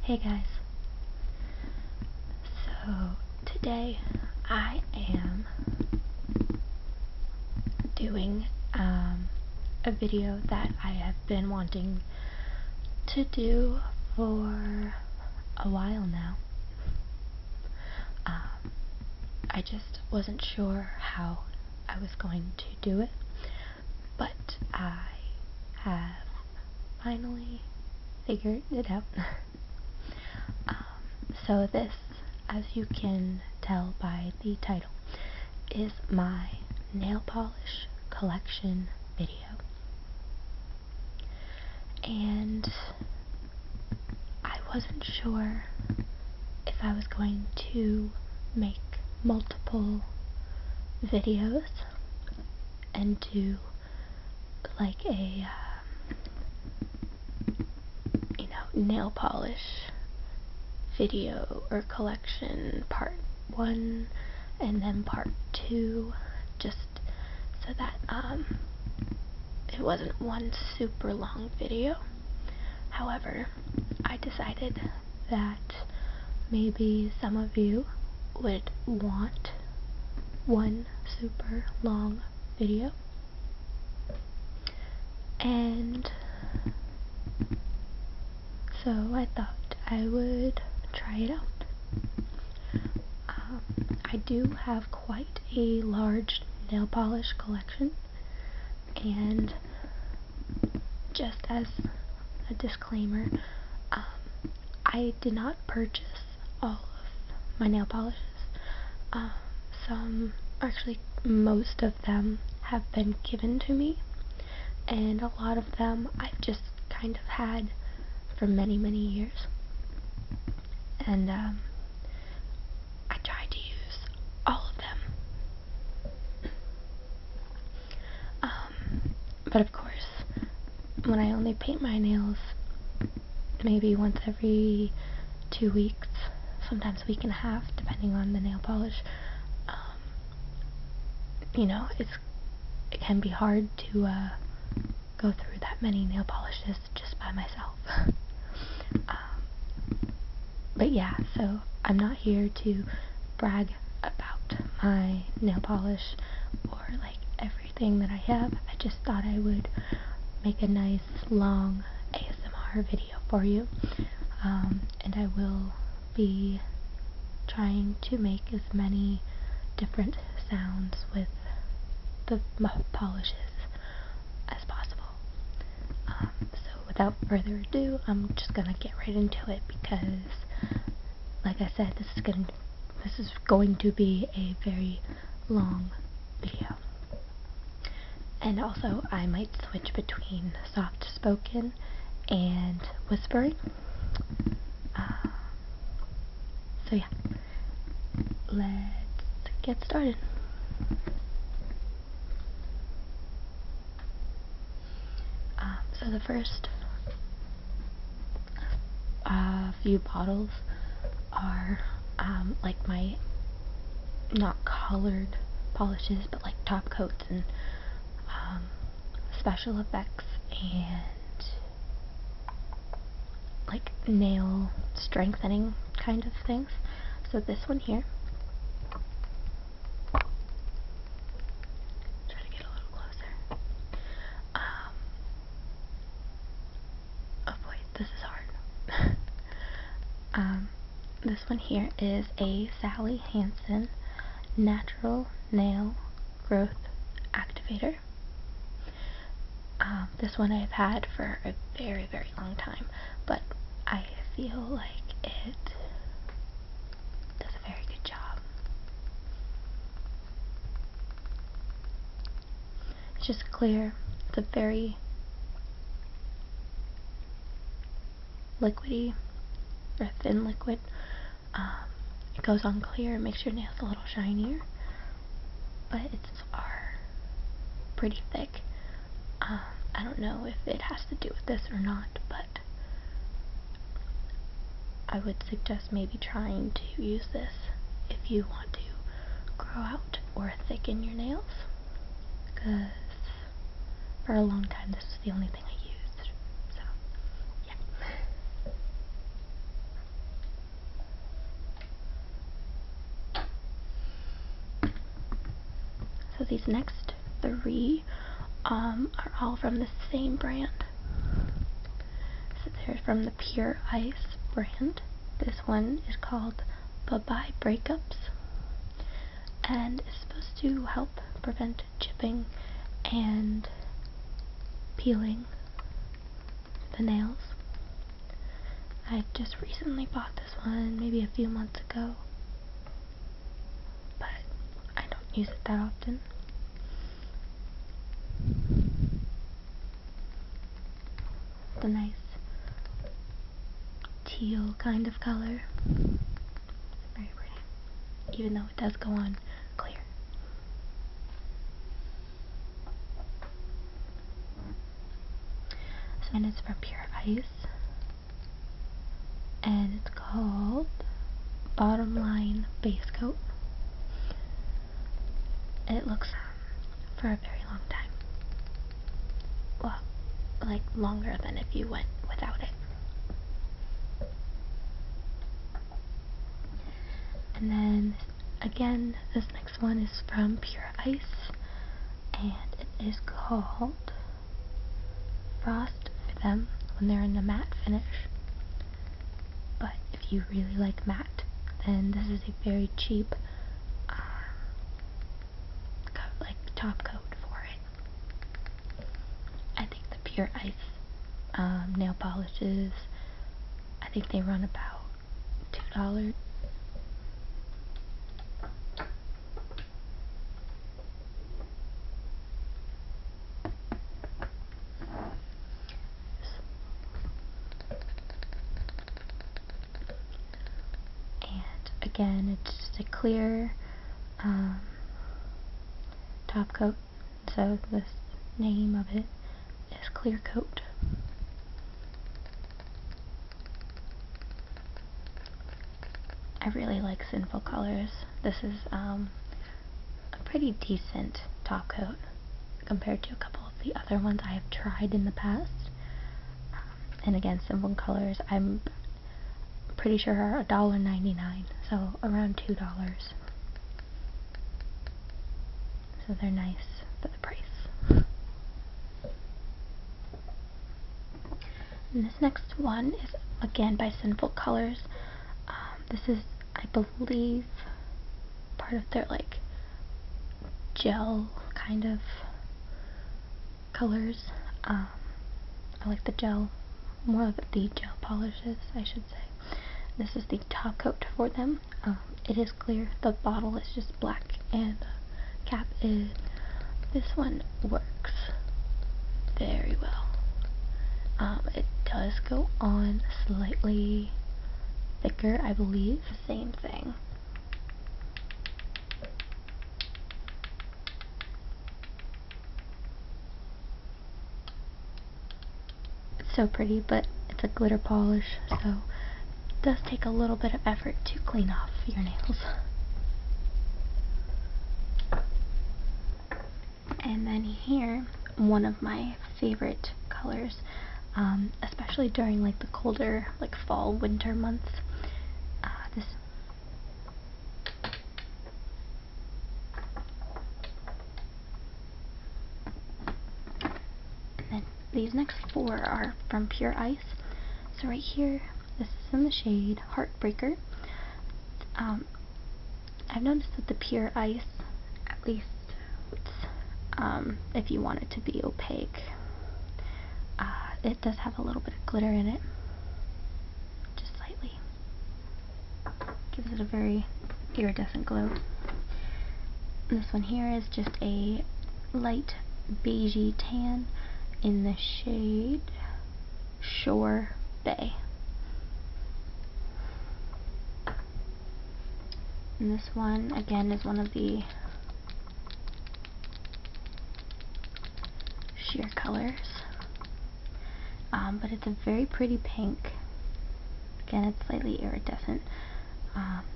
Hey guys, so today I am doing a video that I have been wanting to do for a while now. I just wasn't sure how I was going to do it, but I have finally figured it out. So this, as you can tell by the title, is my nail polish collection video. And I wasn't sure if I was going to make multiple videos and do like a nail polish video or collection part 1 and then part 2, just so that it wasn't one super long video. However, I decided that maybe some of you would want one super long video, and so I thought I would try it out. I do have quite a large nail polish collection, and just as a disclaimer, I did not purchase all of my nail polishes. Most of them have been given to me, and a lot of them I've just kind of had for many years, and I tried to use all of them. But of course, when I only paint my nails maybe once every 2 weeks, sometimes a week and a half, depending on the nail polish, it can be hard to go through that many nail polishes just by myself. But yeah, so I'm not here to brag about my nail polish or like everything that I have. I just thought I would make a nice long ASMR video for you, and I will be trying to make as many different sounds with the polishes as possible. So without further ado, I'm just gonna get right into it, because like I said, this is going to be a very long video. And also I might switch between soft spoken and whispering. So yeah, let's get started. So the first few bottles are like my not colored polishes, but like top coats and special effects and like nail strengthening kind of things. So this one here, try to get a little closer. Oh boy, this is hard. This one here is a Sally Hansen Natural Nail Growth Activator. This one I've had for a very long time, but I feel like it does a very good job. It's just clear. It's a very liquidy or thin liquid. It goes on clear, makes your nails a little shinier, but it's pretty thick. I don't know if it has to do with this or not, but I would suggest maybe trying to use this if you want to grow out or thicken your nails, because for a long time this was the only thing I used. So yeah. So these next three are all from the same brand. So they're from the Pure Ice brand. This one is called Bye-Bye Breakups, and it's supposed to help prevent chipping and peeling the nails. I just recently bought this one, maybe a few months ago, but I don't use it that often. It's a nice teal kind of color. It's very pretty, even though it does go on clear. And it's from Pure Ice, and it's called Bottom Line Base Coat. It looks for a very long time. Well, like longer than if you went without it. And then again, this next one is from Pure Ice, and it is called Frost them when they're in a matte finish. But if you really like matte, then this is a very cheap like top coat for it. I think the Pure Ice nail polishes, I think they run about $2. Again, it's just a clear top coat, so the name of it is Clear Coat. I really like Sinful Colors. This is a pretty decent top coat compared to a couple of the other ones I have tried in the past. And again, Sinful Colors, I'm pretty sure are $1.99, so around $2. So they're nice for the price. And this next one is again by Sinful Colors. This is, I believe, part of their like gel kind of colors. I like the gel, more of the gel polishes, I should say. This is the top coat for them. It is clear. The bottle is just black, and the cap is. This one works very well. It does go on slightly thicker, I believe. Same thing. It's so pretty, but it's a glitter polish, so it does take a little bit of effort to clean off your nails. And then here, one of my favorite colors, especially during like the colder, like fall, winter months. This and then these next four are from Pure Ice. So right here, this is in the shade Heartbreaker. I've noticed that the Pure Ice, at least if you want it to be opaque, it does have a little bit of glitter in it, just slightly. Gives it a very iridescent glow. This one here is just a light beigey tan in the shade Shore Bay. And this one again is one of the sheer colors, but it's a very pretty pink. Again, it's slightly iridescent.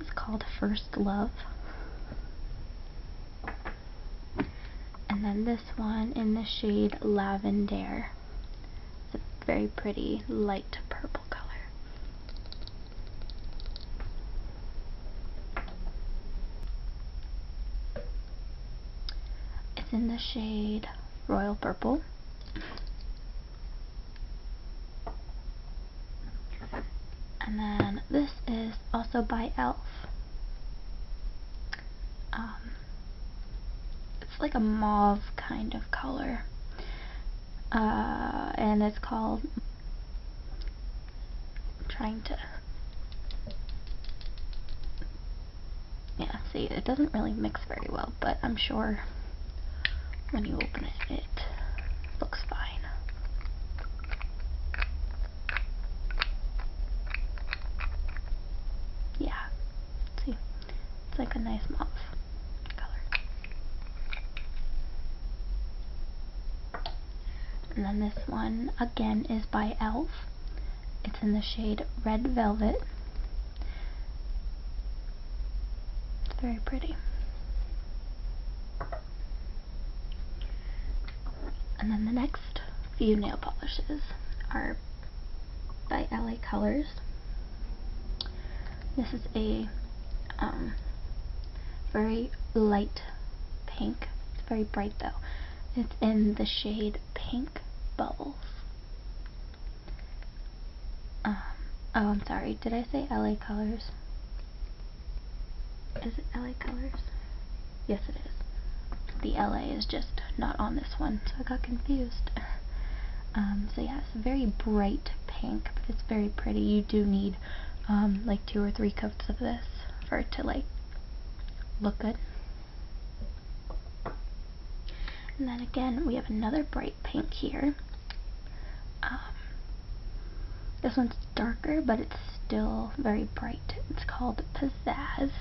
It's called First Love. And then this one in the shade Lavender. It's a very pretty light purple color. in the shade Royal Purple. And then this is also by e.l.f. It's like a mauve kind of color. And it's called, yeah, see, it doesn't really mix very well, but I'm sure when you open it, it looks fine. Yeah, see, it's like a nice mauve color. And then this one, again, is by e.l.f. It's in the shade Red Velvet. It's very pretty. And then the next few nail polishes are by LA Colors. This is a very light pink. It's very bright though. It's in the shade Pink Bubbles. Oh, I'm sorry. Did I say LA Colors? Is it LA Colors? Yes, it is. The LA is just not on this one, so I got confused. So yeah, it's a very bright pink, but it's very pretty. You do need like 2 or 3 coats of this for it to like look good. And then again, we have another bright pink here. This one's darker, but it's still very bright. It's called Pizzazz.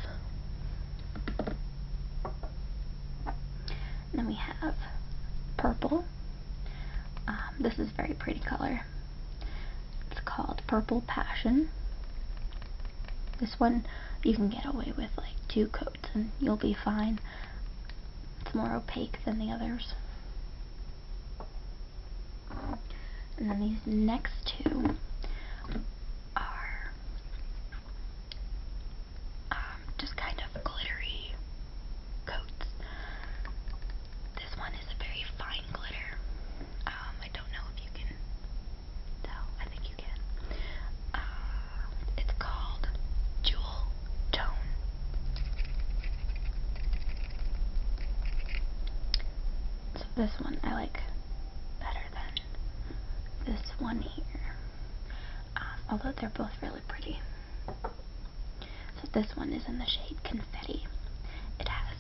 And then we have purple. This is a very pretty color. It's called Purple Passion. This one you can get away with like 2 coats and you'll be fine. It's more opaque than the others. And then these next 2 are just kind of glittery coats. This one is a very fine glitter. I don't know if you can tell. I think you can. It's called Jewel Tone. So this one I like better than this one here. Although they're both really pretty. So this one is in the shade Confetti. It has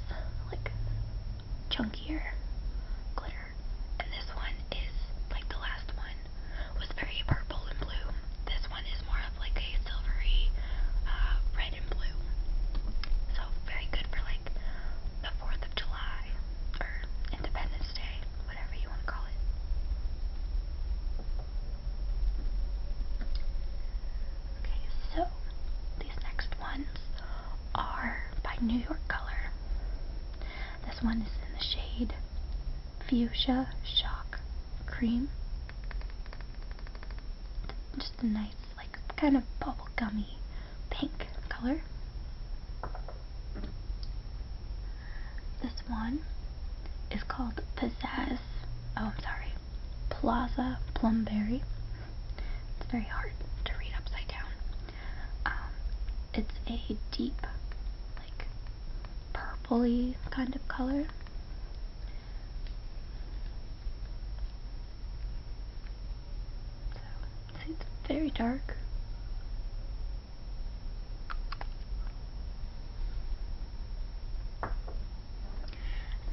like chunkier glitter, and this one is like the last one was very purple and blue. This one is more of like a silvery red and blue. So very good for like the 4th of July or Independence Day, whatever you want to call it. Okay, so these next ones are by New York Color. This one is in the shade Fuchsia Shock Cream. Just a nice, like, kind of bubblegummy pink color. This one is called Pizzazz. Oh, I'm sorry. Plaza Plumberry. It's very hard to read upside down. It's a deep, like, purpley kind of color. So, see, it's very dark.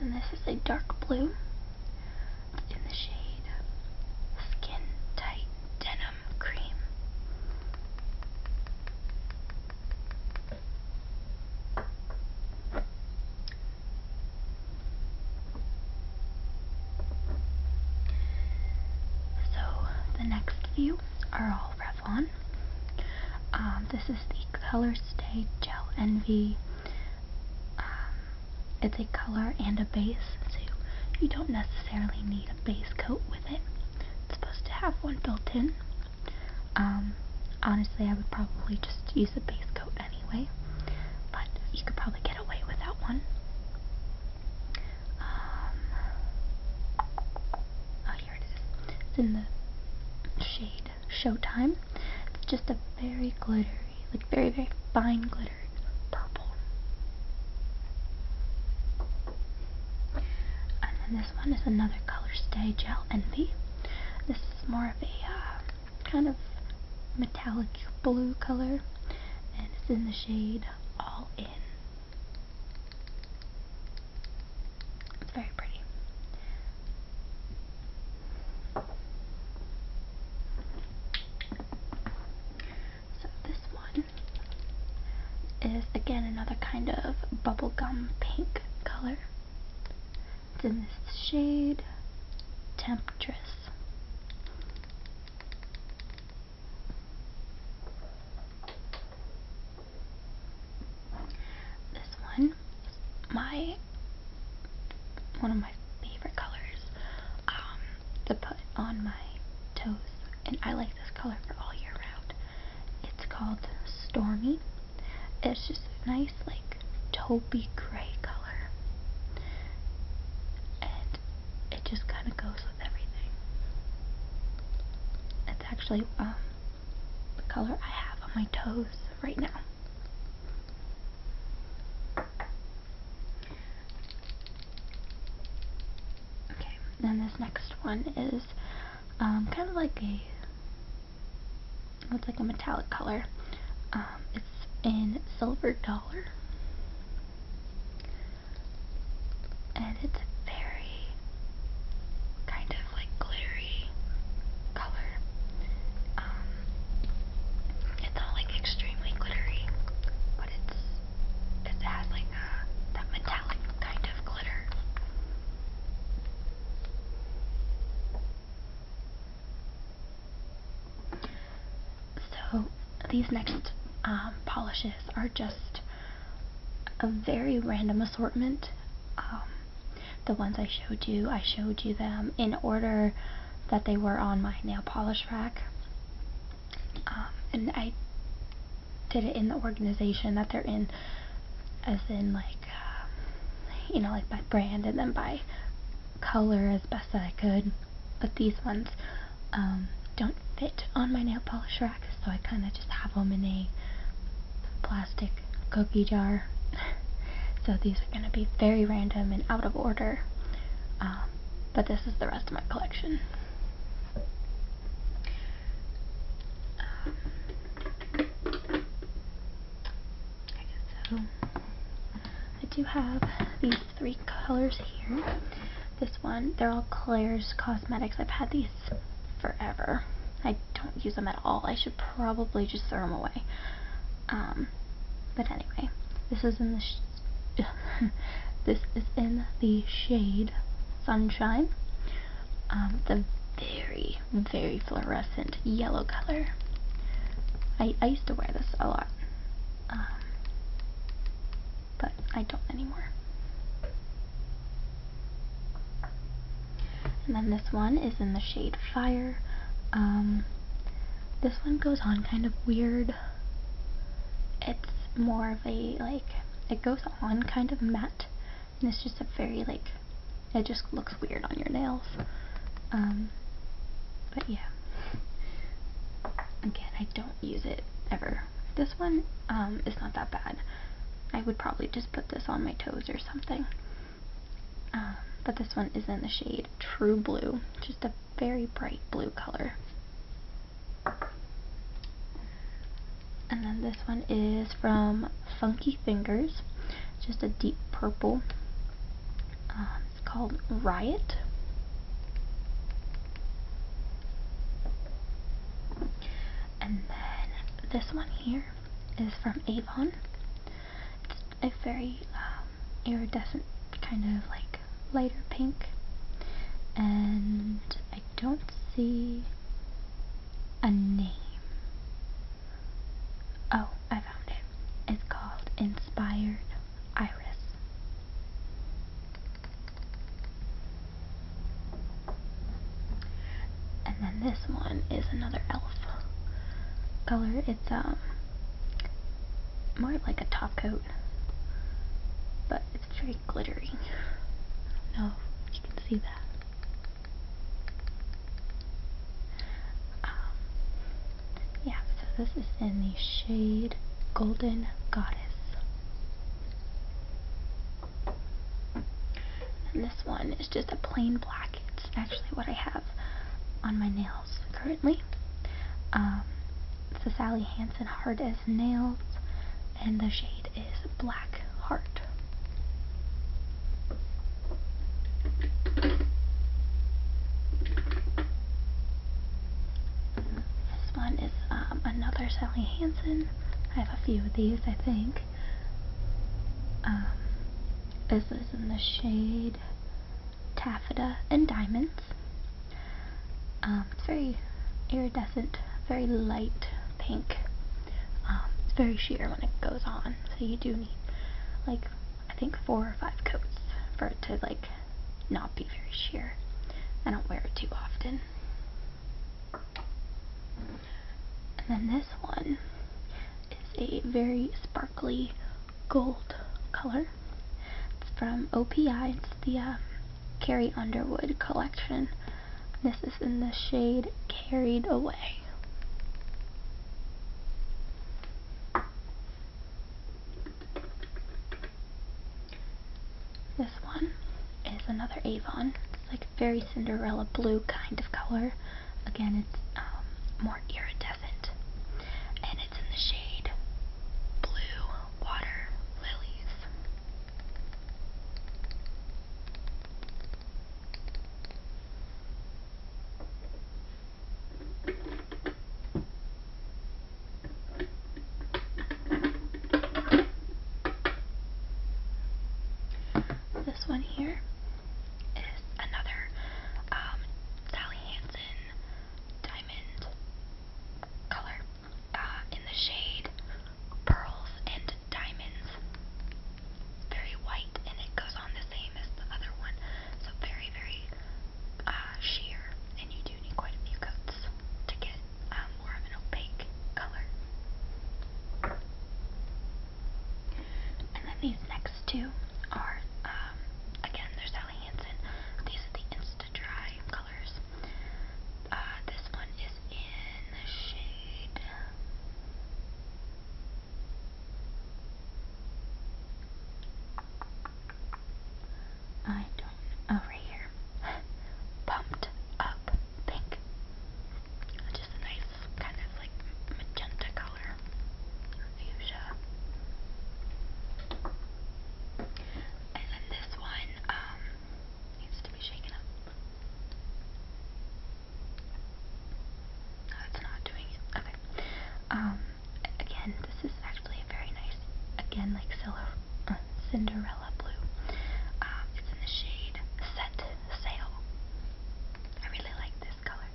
And this is a dark blue. It's in the shade Skin Tight Denim Cream. So the next few are all Revlon. This is the Color Stay Gel Envy. It's a color and a base, so you don't necessarily need a base coat with it. It's supposed to have one built in. Honestly, I would probably just use a base coat anyway, but you could probably get away without one. It's in the shade Showtime. It's just a very glittery, like very, very fine glittery purple. And then this one is another Colorstay Gel Envy. This is more of a kind of metallic blue color, and it's in the shade All In. It's very pretty. So this one is again another kind of bubblegum pink color. It's in this shade Temptress. This one is one of my favorite colors to put on my toes, and I like this color for all year round. It's called Stormy. It's just a nice like taupey gray color, and it just kind of goes with everything. It's actually the color I have on my toes right now. Okay, then this next one is kind of like it's like a metallic color. It's in Silver Dollar, and it's a very kind of like glittery color. It's not like extremely glittery, but it has like that metallic kind of glitter. So these next polishes are just a very random assortment. The ones I showed you them in order that they were on my nail polish rack. And I did it in the organization that they're in, as in like, you know, like by brand and then by color as best that I could. But these ones don't fit on my nail polish rack, so I kind of just have them in a plastic cookie jar. So these are going to be very random and out of order, but this is the rest of my collection. So I do have these three colors here. This one, they're all Claire's Cosmetics. I've had these forever. I don't use them at all. I should probably just throw them away. But anyway, this is in the this is in the shade Sunshine. The very, very fluorescent yellow color. I used to wear this a lot, but I don't anymore. And then this one is in the shade Fire. This one goes on kind of weird. It's more of a, like, it goes on kind of matte, and it's just a very, like, it just looks weird on your nails. But yeah. Again, I don't use it ever. This one is not that bad. I would probably just put this on my toes or something. But this one is in the shade True Blue, just a very bright blue color. And then this one is from Funky Fingers, just a deep purple. It's called Riot. And then this one here is from Avon. It's a very iridescent kind of like lighter pink, and I don't see a name. Oh, I found it. It's called Inspired Iris. And then this one is another e.l.f. color. It's more like a top coat, but it's very glittery. I don't know if you can see that. this is in the shade Golden Goddess. And this one is just a plain black. It's actually what I have on my nails currently. It's a Sally Hansen Hard as Nails, and the shade is Black Heart. This one is another Sally Hansen. I have a few of these, I think. This is in the shade Taffeta and Diamonds. It's very iridescent, very light pink. It's very sheer when it goes on, so you do need, like, I think 4 or 5 coats for it to, like, not be very sheer. I don't wear it too often. And then this one is a very sparkly gold color. It's from OPI. It's the Carrie Underwood collection. This is in the shade Carried Away. This one is another Avon. It's like a very Cinderella blue kind of color. Again, it's more iridescent, and it's in the shade Blue Water Lilies. This one here is another Sally Hansen diamond color in the shade Pearls and Diamonds. It's very white, and it goes on the same as the other one, so very, very sheer, and you do need quite a few coats to get more of an opaque color. And then these next two are, again, they're Sally Hansen. These are the Insta-Dry colors. This one is in the shade I don't, right here. Pumped Up Pink. Just a nice kind of like magenta color. Or fuchsia. And then this one, needs to be shaken up. No, it's not doing it. Okay. Again, this is actually a very nice, again, like Cinderella blue. It's in the shade Set Sail. I really like this color.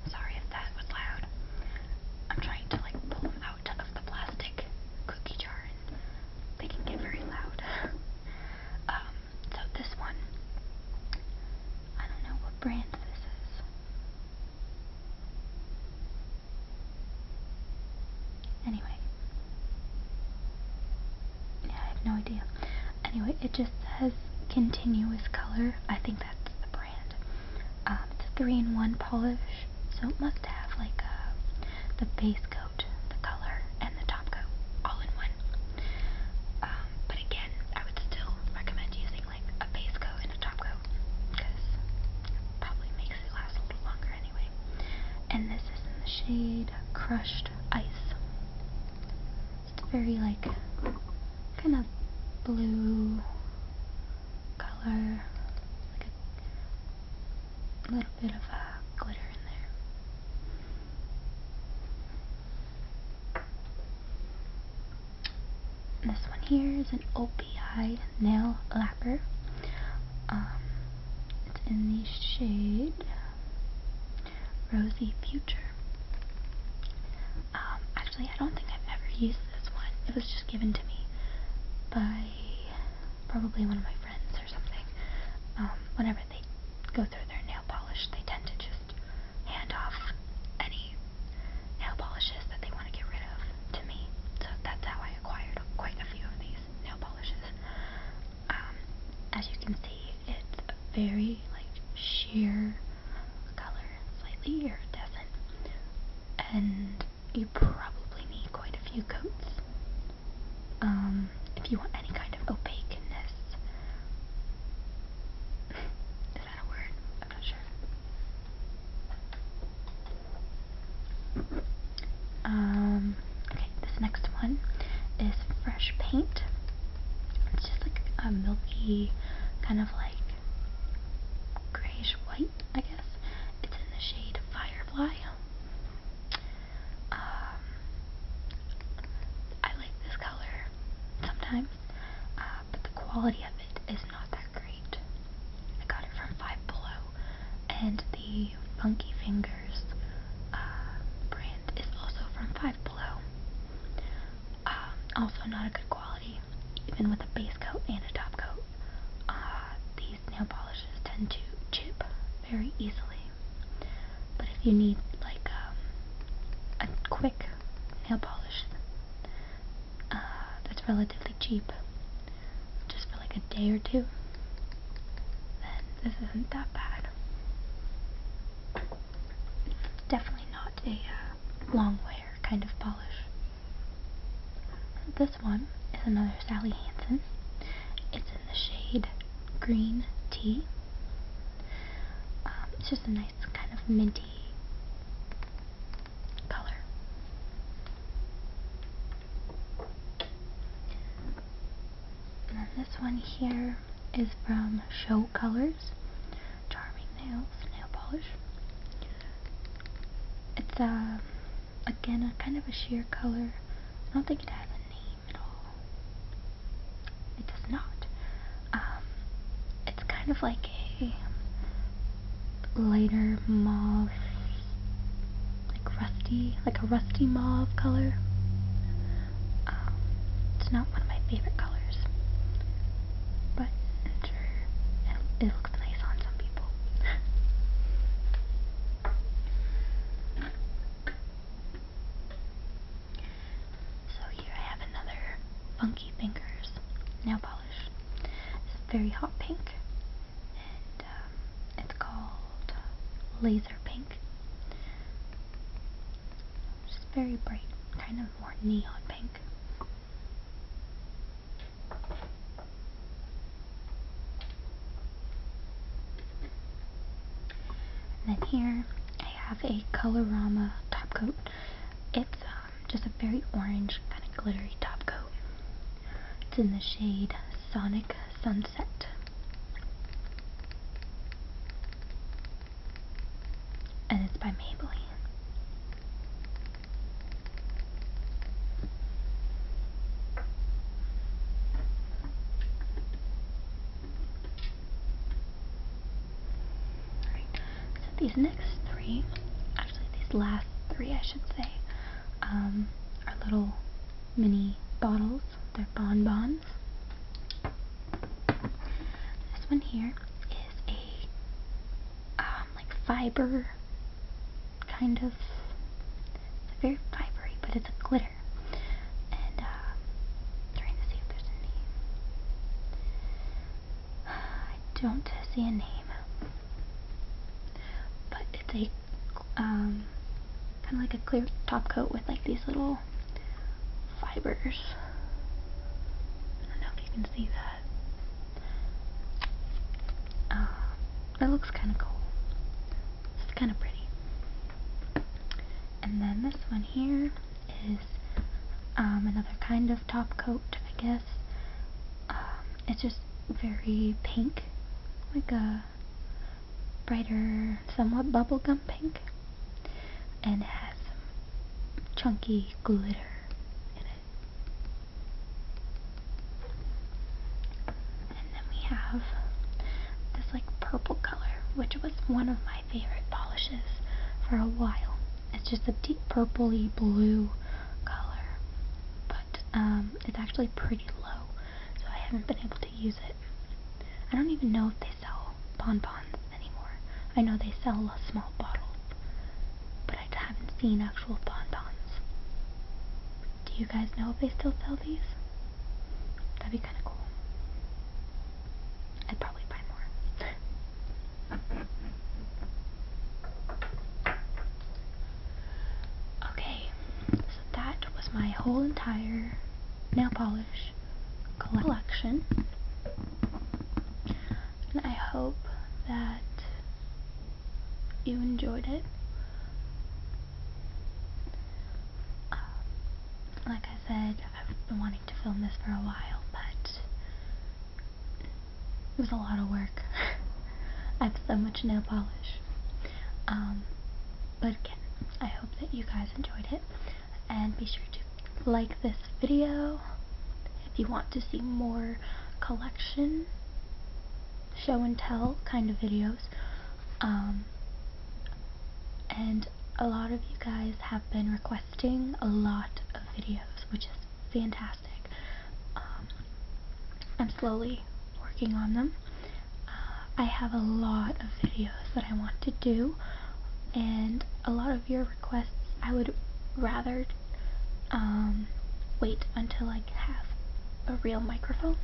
Sorry if that was loud. I'm trying to like pull them out of the plastic cookie jar, and they can get very loud. So this one, I don't know what brand this is. Anyway. Yeah, I have no idea. Anyway, it just says Continuous Color. I think that's the brand. It's a 3-in-1 polish, so it must have like the base coat, the color, and the top coat all in one. But again, I would still recommend using like a base coat and a top coat, because it probably makes it last a little longer anyway. And this is in the shade Crushed Ice. It's very like kind of blue color, like a little bit of glitter in there. This one here is an OPI nail lacquer. It's in the shade Rosy Future. Actually, I don't think I've ever used this one. It was just given to me by probably one of my friends or something. Whenever they go through their nail polish, they tend to just hand off any very like sheer color, slightly iridescent, and you probably need quite a few coats if you want any kind of opaqueness. Is that a word? I'm not sure. Okay, this next one is Fresh Paint. It's just like a milky, kind of like grayish white, I guess. It's in the shade Firefly. I like this color sometimes, but the quality of it is not that great. I got it from Five Below, and the Funky Fingers brand is also from Five Below. Also not a good quality, even with a base coat and a top coat. These nail polishes tend to chip very easily. But if you need like a quick nail polish that's relatively cheap, just for like a day or two, then this isn't that bad. Definitely not a long wear kind of polish. This one is another Sally Hansen. It's in the shade Green Tea. It's just a nice kind of minty color. And then this one here is from Show Colors Charming Nails Nail Polish. It's again a kind of a sheer color. I don't think it has a name at all. It does not. It's kind of like a lighter mauve, like a rusty mauve color. It's not one of my favorite colors, but I'm sure it looks nice on some people. So here I have another Funky Fingers nail polish. It's very hot pink, and it's called Laser Pink. Just very bright, kind of more neon pink. And then here I have a Colorama top coat. It's just a very orange, kind of glittery top coat. It's in the shade Sonic Sunset. And it's by Maybelline. Alright, so these next three, actually these last three I should say, are little mini bottles. They're bonbons. This one here is a like fiber kind of, it's very fibery, but it's a glitter. And trying to see if there's a name. I don't see a name, but it's a kind of like a clear top coat with like these little fibers. I don't know if you can see that. That looks kind of cool. It's kind of pretty. And then this one here is another kind of top coat, I guess. It's just very pink, like a brighter, somewhat bubblegum pink, and it has some chunky glitter in it. And then we have this like purple color, which was one of my favorite polishes for a while. It's just a deep purpley blue color, but it's actually pretty low, so I haven't been able to use it. I don't even know if they sell bonbons anymore. I know they sell small bottles, but I haven't seen actual bonbons. Do you guys know if they still sell these? That'd be kind of cool. I'd probably buy more. whole entire nail polish collection, and I hope that you enjoyed it. Like I said, I've been wanting to film this for a while, but it was a lot of work. I have so much nail polish. But again, I hope that you guys enjoyed it, and be sure to like this video if you want to see more collection, show and tell kind of videos. And a lot of you guys have been requesting a lot of videos, which is fantastic. I'm slowly working on them. I have a lot of videos that I want to do, and a lot of your requests I would rather wait until I have a real microphone.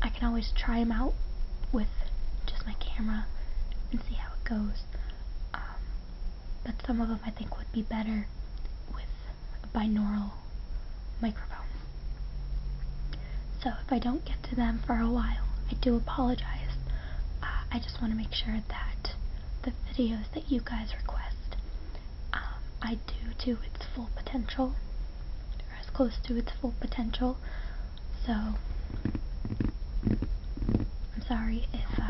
I can always try them out with just my camera and see how it goes. But some of them I think would be better with a binaural microphone. So if I don't get to them for a while, I do apologize. I just want to make sure that the videos that you guys request, I do to its full potential, or as close to its full potential. So I'm sorry if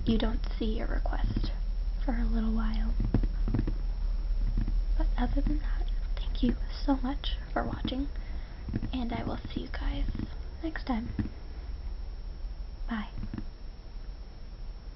you don't see your request for a little while. But other than that, thank you so much for watching, and I will see you guys next time. Bye.